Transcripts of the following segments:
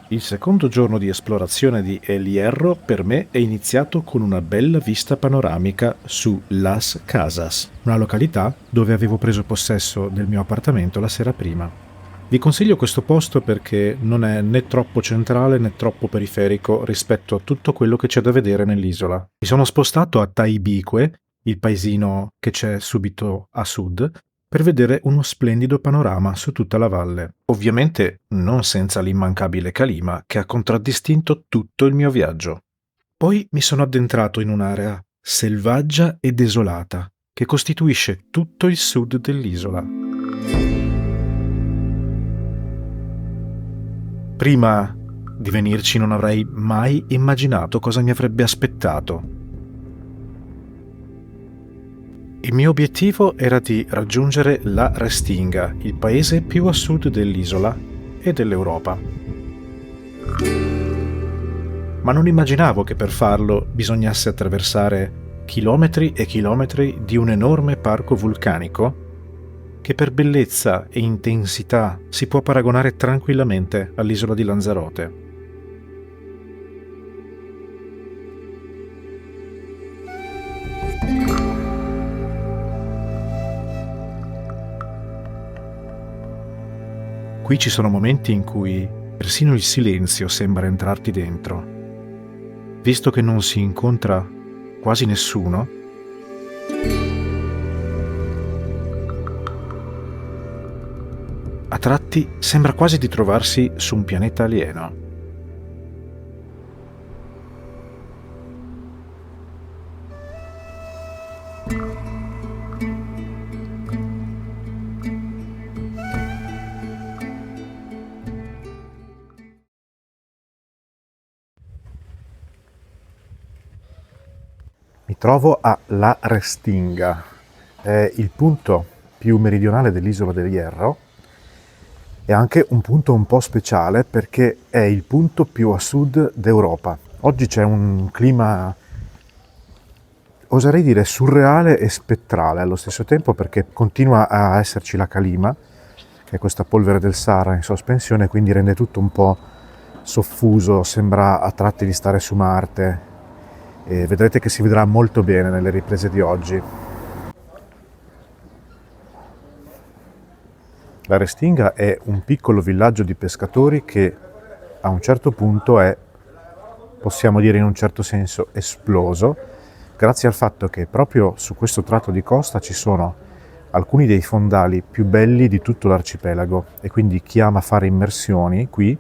Il secondo giorno di esplorazione di El Hierro per me è iniziato con una bella vista panoramica su Las Casas, una località dove avevo preso possesso del mio appartamento la sera prima. Vi consiglio questo posto perché non è né troppo centrale né troppo periferico rispetto a tutto quello che c'è da vedere nell'isola. Mi sono spostato a Taibique, il paesino che c'è subito a sud, per vedere uno splendido panorama su tutta la valle. Ovviamente non senza l'immancabile Calima che ha contraddistinto tutto il mio viaggio. Poi mi sono addentrato in un'area selvaggia e desolata che costituisce tutto il sud dell'isola. Prima di venirci non avrei mai immaginato cosa mi avrebbe aspettato. Il mio obiettivo era di raggiungere la Restinga, il paese più a sud dell'isola e dell'Europa. Ma non immaginavo che per farlo bisognasse attraversare chilometri e chilometri di un enorme parco vulcanico che per bellezza e intensità si può paragonare tranquillamente all'isola di Lanzarote. Qui ci sono momenti in cui persino il silenzio sembra entrarti dentro. Visto che non si incontra quasi nessuno, a tratti sembra quasi di trovarsi su un pianeta alieno. Mi trovo a La Restinga, è il punto più meridionale dell'isola del Hierro. È anche un punto un po' speciale perché è il punto più a sud d'Europa. Oggi c'è un clima, oserei dire, surreale e spettrale allo stesso tempo perché continua a esserci la calima, che è questa polvere del Sahara in sospensione, quindi rende tutto un po' soffuso, sembra a tratti di stare su Marte. E vedrete che si vedrà molto bene nelle riprese di oggi. La Restinga è un piccolo villaggio di pescatori che a un certo punto è, possiamo dire in un certo senso, esploso, grazie al fatto che proprio su questo tratto di costa ci sono alcuni dei fondali più belli di tutto l'arcipelago e quindi chi ama fare immersioni qui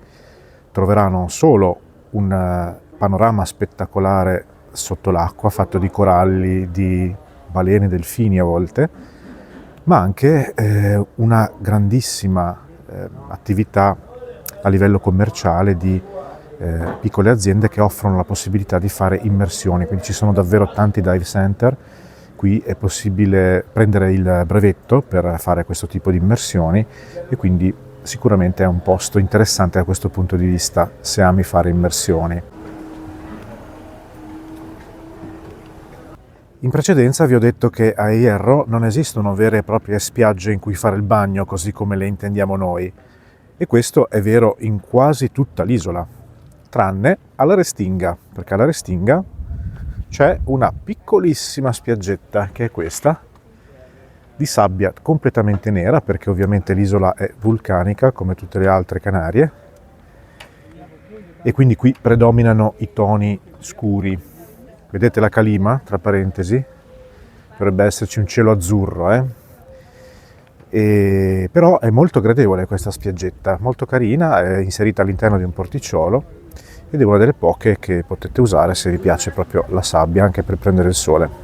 troverà non solo un panorama spettacolare sotto l'acqua fatto di coralli, di balene, delfini a volte, ma anche una grandissima attività a livello commerciale di piccole aziende che offrono la possibilità di fare immersioni, quindi ci sono davvero tanti dive center. Qui è possibile prendere il brevetto per fare questo tipo di immersioni e quindi sicuramente è un posto interessante da questo punto di vista se ami fare immersioni. In precedenza vi ho detto che a Hierro non esistono vere e proprie spiagge in cui fare il bagno così come le intendiamo noi, e questo è vero in quasi tutta l'isola, tranne alla Restinga, perché alla Restinga c'è una piccolissima spiaggetta che è questa, di sabbia completamente nera, perché ovviamente l'isola è vulcanica come tutte le altre Canarie, e quindi qui predominano i toni scuri. Vedete la calima, tra parentesi? Dovrebbe esserci un cielo azzurro, però è molto gradevole questa spiaggetta, molto carina, è inserita all'interno di un porticciolo ed è una delle poche che potete usare se vi piace proprio la sabbia, anche per prendere il sole.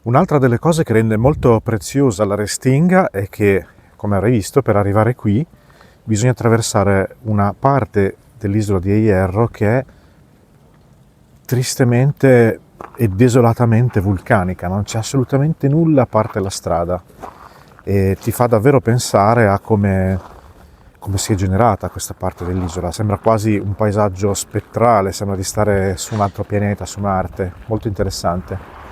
Un'altra delle cose che rende molto preziosa la Restinga è che, come avrai visto, per arrivare qui bisogna attraversare una parte dell'isola di Hierro che è tristemente e desolatamente vulcanica, non c'è assolutamente nulla a parte la strada e ti fa davvero pensare a come si è generata questa parte dell'isola. Sembra quasi un paesaggio spettrale, sembra di stare su un altro pianeta, su Marte, molto interessante.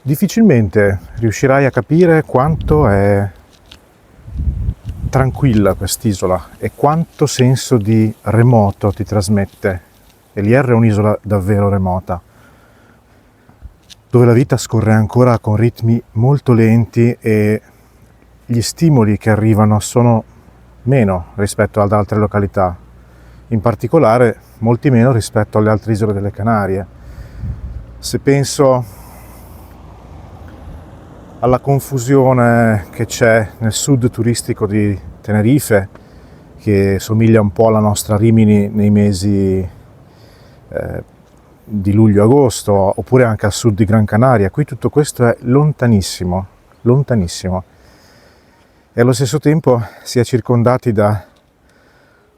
Difficilmente riuscirai a capire quanto è tranquilla quest'isola e quanto senso di remoto ti trasmette. Hierro è un'isola davvero remota, dove la vita scorre ancora con ritmi molto lenti e gli stimoli che arrivano sono meno rispetto ad altre località, in particolare molti meno rispetto alle altre isole delle Canarie. Se penso alla confusione che c'è nel sud turistico di Tenerife, che somiglia un po' alla nostra Rimini nei mesi di luglio-agosto, oppure anche al sud di Gran Canaria. Qui tutto questo è lontanissimo, lontanissimo. E allo stesso tempo si è circondati da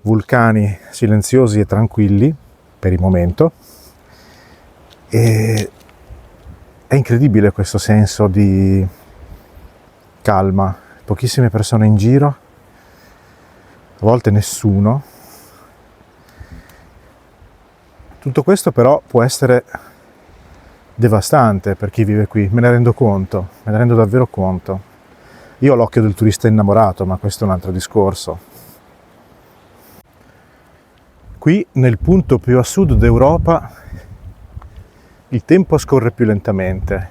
vulcani silenziosi e tranquilli, per il momento, e è incredibile questo senso di calma, pochissime persone in giro, a volte nessuno. Tutto questo però può essere devastante per chi vive qui, me ne rendo davvero conto. Io ho l'occhio del turista innamorato, ma questo è un altro discorso. Qui, nel punto più a sud d'Europa, il tempo scorre più lentamente.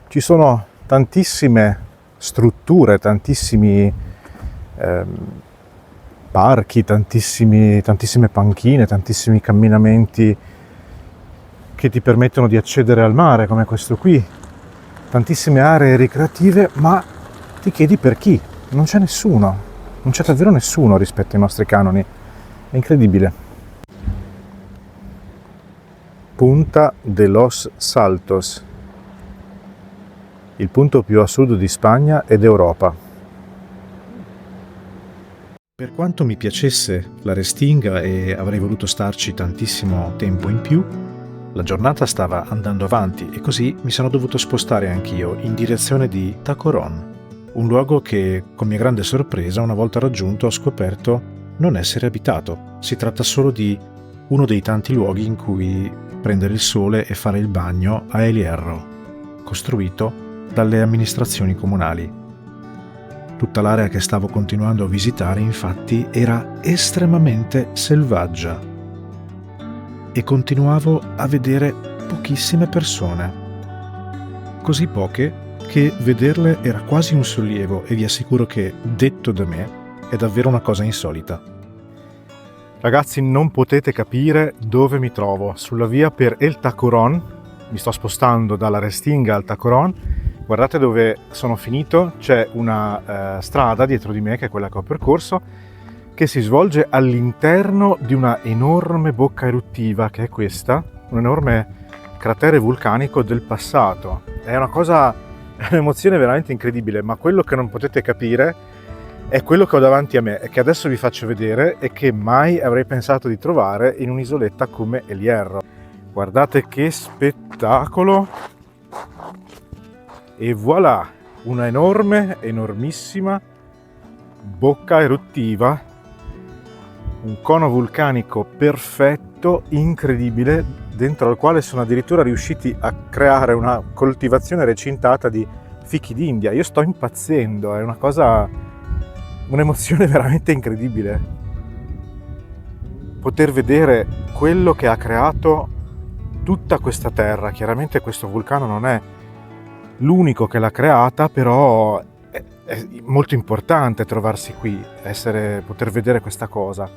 Ci sono tantissime strutture, tantissimi parchi, tantissime panchine, tantissimi camminamenti che ti permettono di accedere al mare, come questo qui. Tantissime aree ricreative, ma ti chiedi per chi? Non c'è nessuno, non c'è davvero nessuno rispetto ai nostri canoni. È incredibile. Punta de los Saltos, il punto più a sud di Spagna ed Europa. Per quanto mi piacesse la Restinga e avrei voluto starci tantissimo tempo in più, la giornata stava andando avanti e così mi sono dovuto spostare anch'io in direzione di Tacoron, un luogo che, con mia grande sorpresa, una volta raggiunto ho scoperto non essere abitato. Si tratta solo di uno dei tanti luoghi in cui prendere il sole e fare il bagno a El Hierro, costruito dalle amministrazioni comunali. Tutta l'area che stavo continuando a visitare, infatti, era estremamente selvaggia e continuavo a vedere pochissime persone. Così poche che vederle era quasi un sollievo e vi assicuro che, detto da me, è davvero una cosa insolita. Ragazzi, non potete capire dove mi trovo. Sulla via per El Tacoron, mi sto spostando dalla Restinga al Tacoron. Guardate dove sono finito, c'è una strada dietro di me, che è quella che ho percorso, che si svolge all'interno di una enorme bocca eruttiva, che è questa, un enorme cratere vulcanico del passato. È un'emozione veramente incredibile, ma quello che non potete capire è quello che ho davanti a me e che adesso vi faccio vedere e che mai avrei pensato di trovare in un'isoletta come El Hierro. Guardate che spettacolo! E voilà, una enormissima bocca eruttiva, un cono vulcanico perfetto, incredibile, dentro al quale sono addirittura riusciti a creare una coltivazione recintata di fichi d'India. Io sto impazzendo, è un'emozione veramente incredibile. Poter vedere quello che ha creato tutta questa terra. Chiaramente questo vulcano non è l'unico che l'ha creata, però è molto importante trovarsi qui, poter vedere questa cosa.